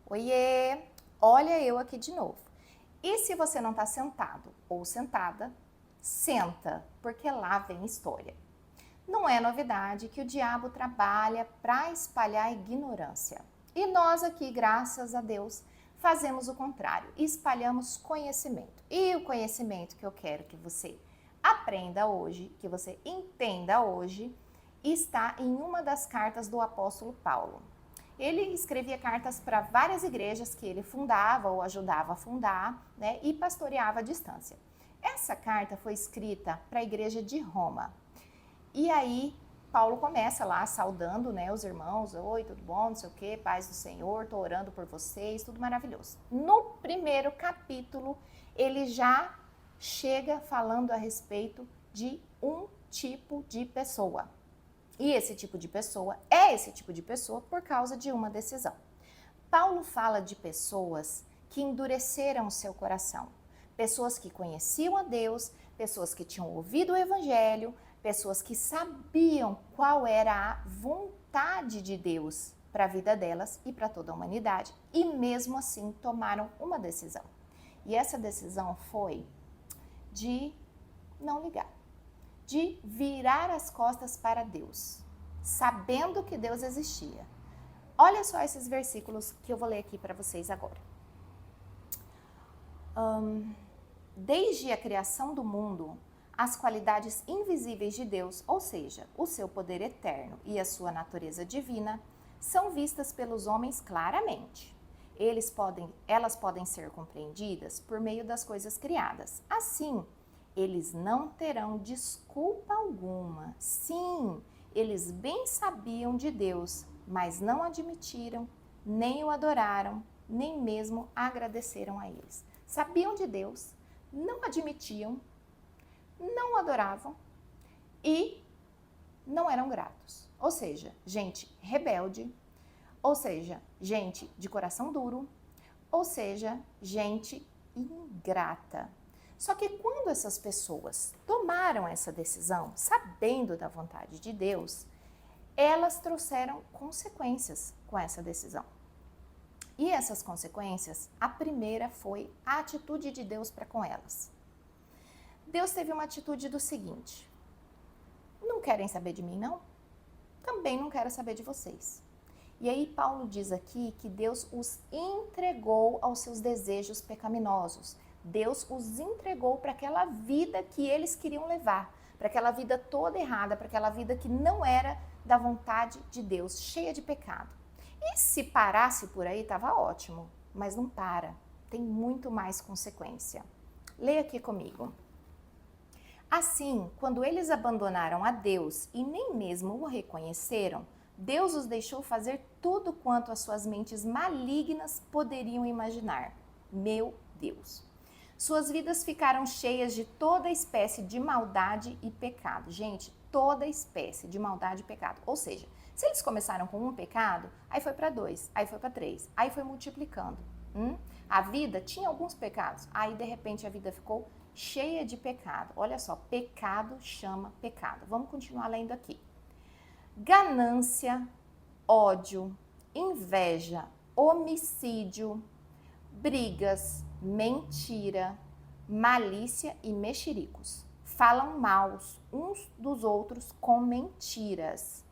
Oiê, olha eu aqui de novo. E se você não está sentado ou sentada, senta, porque lá vem história. Não é novidade que o diabo trabalha para espalhar ignorância. E nós aqui, graças a Deus, fazemos o contrário, espalhamos conhecimento. E o conhecimento que eu quero que você aprenda hoje, que você entenda hoje, está em uma das cartas do apóstolo Paulo. Ele escrevia cartas para várias igrejas que ele fundava ou ajudava a fundar, né, e pastoreava à distância. Essa carta foi escrita para a igreja de Roma. E aí, Paulo começa lá saudando, né, os irmãos. Oi, tudo bom? Não sei o quê, paz do Senhor, estou orando por vocês, tudo maravilhoso. No primeiro capítulo, ele já chega falando a respeito de um tipo de pessoa. E esse tipo de pessoa é esse tipo de pessoa por causa de uma decisão. Paulo fala de pessoas que endureceram o seu coração. Pessoas que conheciam a Deus, pessoas que tinham ouvido o evangelho, pessoas que sabiam qual era a vontade de Deus para a vida delas e para toda a humanidade. E mesmo assim tomaram uma decisão. E essa decisão foi de não ligar, de virar as costas para Deus, sabendo que Deus existia. Olha só esses versículos que eu vou ler aqui para vocês agora. Desde a criação do mundo, as qualidades invisíveis de Deus, ou seja, o seu poder eterno e a sua natureza divina, são vistas pelos homens claramente. Elas podem ser compreendidas por meio das coisas criadas. Assim, eles não terão desculpa alguma. Sim, eles bem sabiam de Deus, mas não admitiram, nem o adoraram, nem mesmo agradeceram a eles. Sabiam de Deus, não admitiam, não o adoravam e não eram gratos. Ou seja, gente rebelde, ou seja, gente de coração duro, ou seja, gente ingrata. Só que quando essas pessoas tomaram essa decisão, sabendo da vontade de Deus, elas trouxeram consequências com essa decisão. E essas consequências, a primeira foi a atitude de Deus para com elas. Deus teve uma atitude do seguinte: não querem saber de mim, não? Também não quero saber de vocês. E aí Paulo diz aqui que Deus os entregou aos seus desejos pecaminosos. Deus os entregou para aquela vida que eles queriam levar, para aquela vida toda errada, para aquela vida que não era da vontade de Deus, cheia de pecado. E se parasse por aí, estava ótimo, mas não para, tem muito mais consequência. Leia aqui comigo. Assim, quando eles abandonaram a Deus e nem mesmo o reconheceram, Deus os deixou fazer tudo quanto as suas mentes malignas poderiam imaginar. Meu Deus! Suas vidas ficaram cheias de toda espécie de maldade e pecado. Gente, toda espécie de maldade e pecado. Ou seja, se eles começaram com um pecado, aí foi para 2, aí foi para 3, aí foi multiplicando. A vida tinha alguns pecados, aí de repente a vida ficou cheia de pecado. Olha só, pecado chama pecado. Vamos continuar lendo aqui. Ganância, ódio, inveja, homicídio, brigas, mentira, malícia e mexericos. Falam mal uns dos outros com mentiras.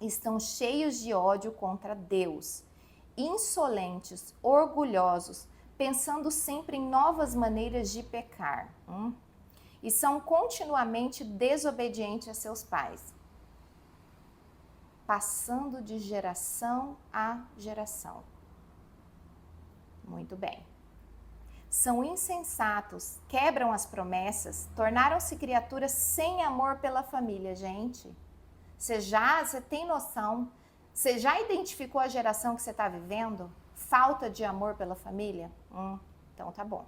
Estão cheios de ódio contra Deus. Insolentes, orgulhosos, pensando sempre em novas maneiras de pecar. E são continuamente desobedientes a seus pais, passando de geração a geração. Muito bem. São insensatos, quebram as promessas, tornaram-se criaturas sem amor pela família. Gente, você tem noção? Você já identificou a geração que você está vivendo? Falta de amor pela família? Então tá bom.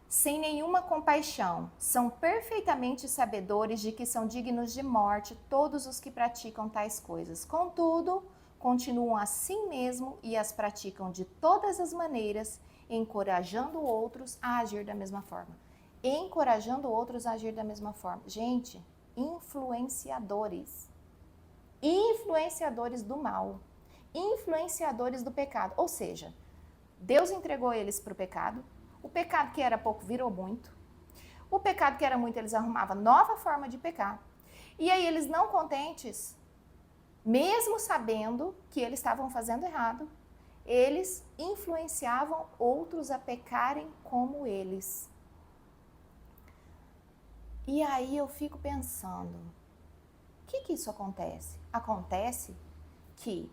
Sem nenhuma compaixão, são perfeitamente sabedores de que são dignos de morte todos os que praticam tais coisas. Contudo, continuam assim mesmo e as praticam de todas as maneiras, encorajando outros a agir da mesma forma. Encorajando outros a agir da mesma forma. Gente, influenciadores. Influenciadores do mal. influenciadores do pecado. Ou seja, Deus entregou eles para o pecado que era pouco virou muito, o pecado que era muito eles arrumavam nova forma de pecar. E aí eles não contentes, mesmo sabendo que eles estavam fazendo errado, eles influenciavam outros a pecarem como eles. E aí eu fico pensando, o que isso acontece? Acontece que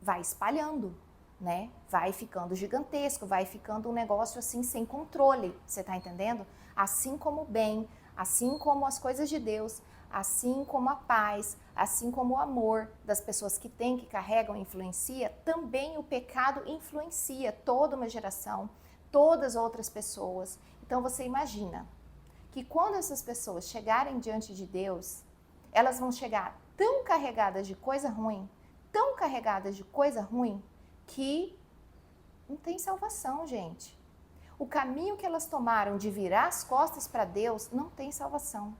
vai espalhando, né? Vai ficando gigantesco, vai ficando um negócio assim sem controle, você tá entendendo? Assim como o bem, assim como as coisas de Deus, assim como a paz, assim como o amor das pessoas que têm, que carregam, influencia, também o pecado influencia toda uma geração, todas as outras pessoas. Então você imagina que quando essas pessoas chegarem diante de Deus, elas vão chegar tão carregadas de coisa ruim, tão carregadas de coisa ruim, que não tem salvação, gente. O caminho que elas tomaram de virar as costas para Deus não tem salvação.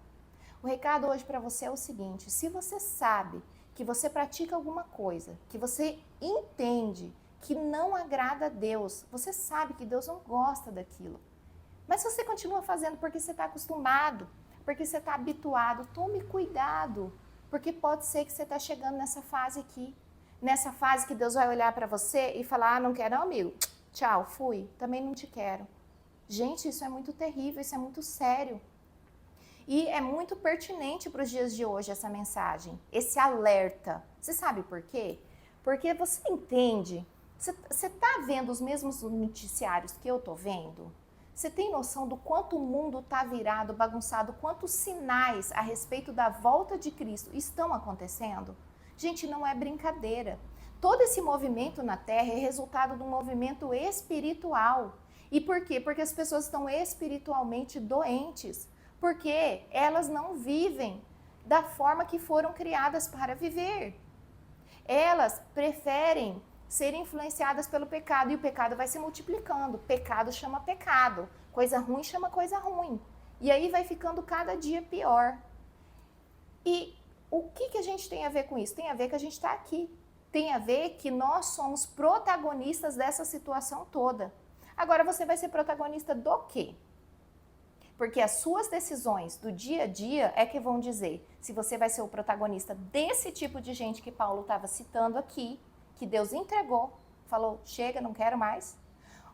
O recado hoje para você é o seguinte: se você sabe que você pratica alguma coisa, que você entende que não agrada a Deus, você sabe que Deus não gosta daquilo, mas você continua fazendo porque você está acostumado, porque você está habituado, tome cuidado, porque pode ser que você está chegando nessa fase aqui, nessa fase que Deus vai olhar para você e falar, não quero não, amigo, tchau, fui, também não te quero. Gente, isso é muito terrível, isso é muito sério. E é muito pertinente para os dias de hoje essa mensagem, esse alerta. Você sabe por quê? Porque você entende, você está vendo os mesmos noticiários que eu estou vendo? Você tem noção do quanto o mundo está virado, bagunçado, quantos sinais a respeito da volta de Cristo estão acontecendo? Gente, não é brincadeira. Todo esse movimento na Terra é resultado de um movimento espiritual. E por quê? Porque as pessoas estão espiritualmente doentes. Porque elas não vivem da forma que foram criadas para viver. Elas preferem ser influenciadas pelo pecado, e o pecado vai se multiplicando. Pecado chama pecado, coisa ruim chama coisa ruim. E aí vai ficando cada dia pior. E o que a gente tem a ver com isso? Tem a ver que a gente está aqui. Tem a ver que nós somos protagonistas dessa situação toda. Agora você vai ser protagonista do quê? Porque as suas decisões do dia a dia é que vão dizer se você vai ser o protagonista desse tipo de gente que Paulo estava citando aqui, que Deus entregou, falou, chega, não quero mais.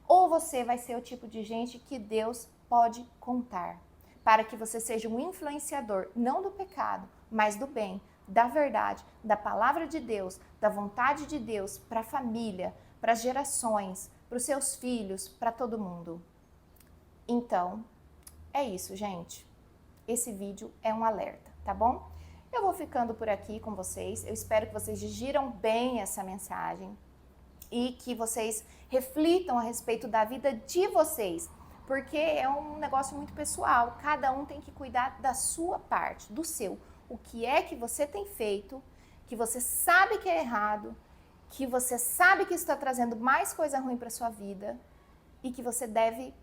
Ou você vai ser o tipo de gente que Deus pode contar, para que você seja um influenciador, não do pecado, mas do bem, da verdade, da palavra de Deus, da vontade de Deus para a família, para as gerações, para os seus filhos, para todo mundo. Então, é isso, gente. Esse vídeo é um alerta, tá bom? Eu vou ficando por aqui com vocês. Eu espero que vocês digiram bem essa mensagem e que vocês reflitam a respeito da vida de vocês, porque é um negócio muito pessoal. Cada um tem que cuidar da sua parte, do seu. O que é que você tem feito, que você sabe que é errado, que você sabe que está trazendo mais coisa ruim para sua vida e que você deve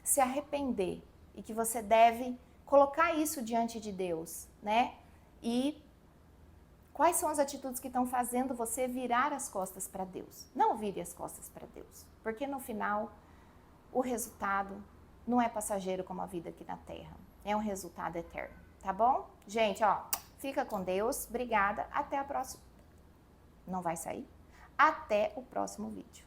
se arrepender e que você deve colocar isso diante de Deus, né? E quais são as atitudes que estão fazendo você virar as costas para Deus? Não vire as costas para Deus, porque no final o resultado não é passageiro como a vida aqui na Terra, é um resultado eterno, tá bom? Gente, ó, fica com Deus, obrigada, até a próxima. Não vai sair? Até o próximo vídeo.